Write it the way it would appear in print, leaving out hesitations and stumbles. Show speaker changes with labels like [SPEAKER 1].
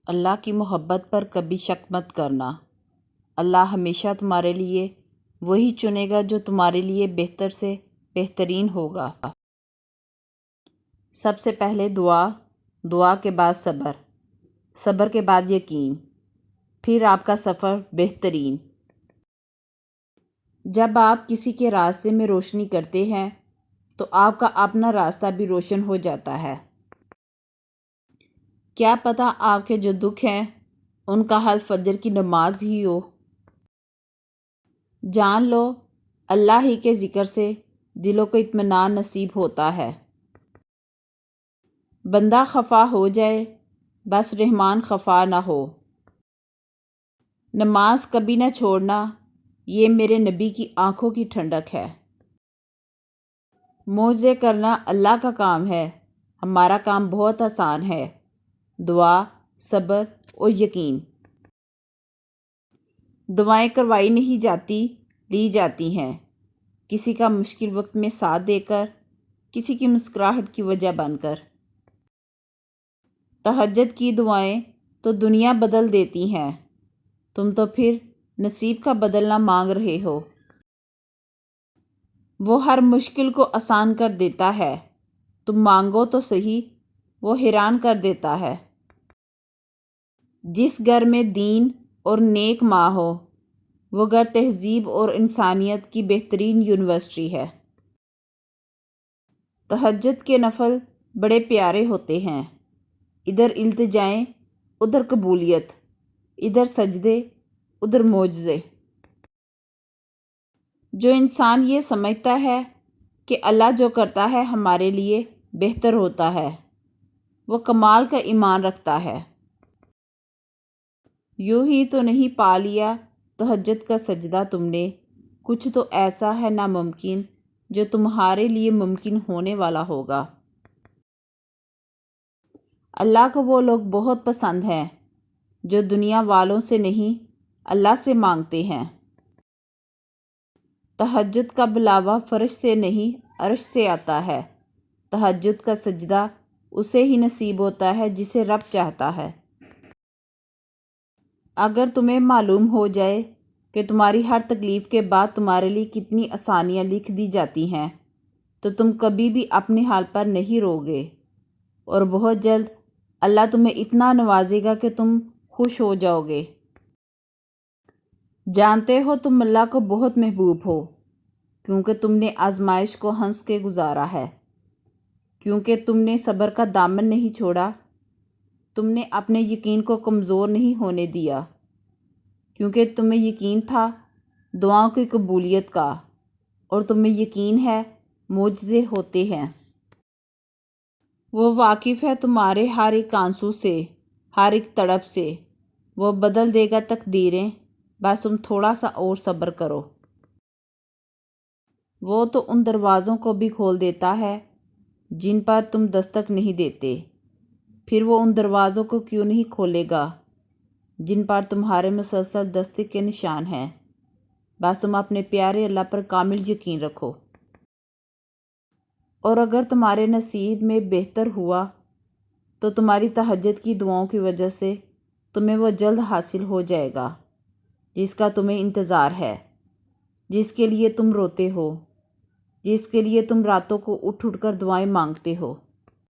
[SPEAKER 1] اللہ کی محبت پر کبھی شک مت کرنا۔ اللہ ہمیشہ تمہارے لیے وہی چنے گا جو تمہارے لیے بہتر سے بہترین ہوگا۔ سب سے پہلے دعا کے بعد صبر کے بعد یقین، پھر آپ کا سفر بہترین۔ جب آپ کسی کے راستے میں روشنی کرتے ہیں تو آپ کا اپنا راستہ بھی روشن ہو جاتا ہے۔ کیا پتہ آپ کے جو دکھ ہیں ان کا حل فجر کی نماز ہی ہو۔ جان لو اللہ ہی کے ذکر سے دلوں کو اطمینان نصیب ہوتا ہے۔ بندہ خفا ہو جائے بس رحمان خفا نہ ہو۔ نماز کبھی نہ چھوڑنا، یہ میرے نبی کی آنکھوں کی ٹھنڈک ہے۔ معجزے کرنا اللہ کا کام ہے، ہمارا کام بہت آسان ہے۔ دعا، صبر اور یقین۔ دعائیں کروائی نہیں جاتی، لی جاتی ہیں، کسی کا مشکل وقت میں ساتھ دے کر، کسی کی مسکراہٹ کی وجہ بن کر۔ تہجد کی دعائیں تو دنیا بدل دیتی ہیں، تم تو پھر نصیب کا بدلنا مانگ رہے ہو۔ وہ ہر مشکل کو آسان کر دیتا ہے، تم مانگو تو صحیح، وہ حیران کر دیتا ہے۔ جس گھر میں دین اور نیک ماں ہو، وہ گھر تہذیب اور انسانیت کی بہترین یونیورسٹی ہے۔ تہجد کے نفل بڑے پیارے ہوتے ہیں، ادھر التجائیں، ادھر قبولیت، ادھر سجدے، ادھر معجزے۔ جو انسان یہ سمجھتا ہے کہ اللہ جو کرتا ہے ہمارے لیے بہتر ہوتا ہے، وہ کمال کا ایمان رکھتا ہے۔ یوں ہی تو نہیں پا لیا تہجد کا سجدہ تم نے، کچھ تو ایسا ہے ناممکن جو تمہارے لیے ممکن ہونے والا ہوگا۔ اللہ کو وہ لوگ بہت پسند ہیں جو دنیا والوں سے نہیں اللہ سے مانگتے ہیں۔ تہجد کا بلاوا فرش سے نہیں عرش سے آتا ہے، تہجد کا سجدہ اسے ہی نصیب ہوتا ہے جسے رب چاہتا ہے۔ اگر تمہیں معلوم ہو جائے کہ تمہاری ہر تکلیف کے بعد تمہارے لیے کتنی آسانیاں لکھ دی جاتی ہیں تو تم کبھی بھی اپنے حال پر نہیں روگے، اور بہت جلد اللہ تمہیں اتنا نوازے گا کہ تم خوش ہو جاؤ گے۔ جانتے ہو تم اللہ کو بہت محبوب ہو کیونکہ تم نے آزمائش کو ہنس کے گزارا ہے، کیونکہ تم نے صبر کا دامن نہیں چھوڑا، تم نے اپنے یقین کو کمزور نہیں ہونے دیا، کیونکہ تمہیں یقین تھا دعاؤں کی قبولیت کا، اور تمہیں یقین ہے معجزے ہوتے ہیں۔ وہ واقف ہے تمہارے ہر ایک آنسو سے، ہر ایک تڑپ سے، وہ بدل دے گا تقدیریں، بس تم تھوڑا سا اور صبر کرو۔ وہ تو ان دروازوں کو بھی کھول دیتا ہے جن پر تم دستک نہیں دیتے، پھر وہ ان دروازوں کو کیوں نہیں کھولے گا جن پر تمہارے مسلسل دستک کے نشان ہیں، بس تم اپنے پیارے اللہ پر کامل یقین رکھو۔ اور اگر تمہارے نصیب میں بہتر ہوا تو تمہاری تہجد کی دعاؤں کی وجہ سے تمہیں وہ جلد حاصل ہو جائے گا جس کا تمہیں انتظار ہے، جس کے لیے تم روتے ہو، جس کے لیے تم راتوں کو اٹھ اٹھ کر دعائیں مانگتے ہو۔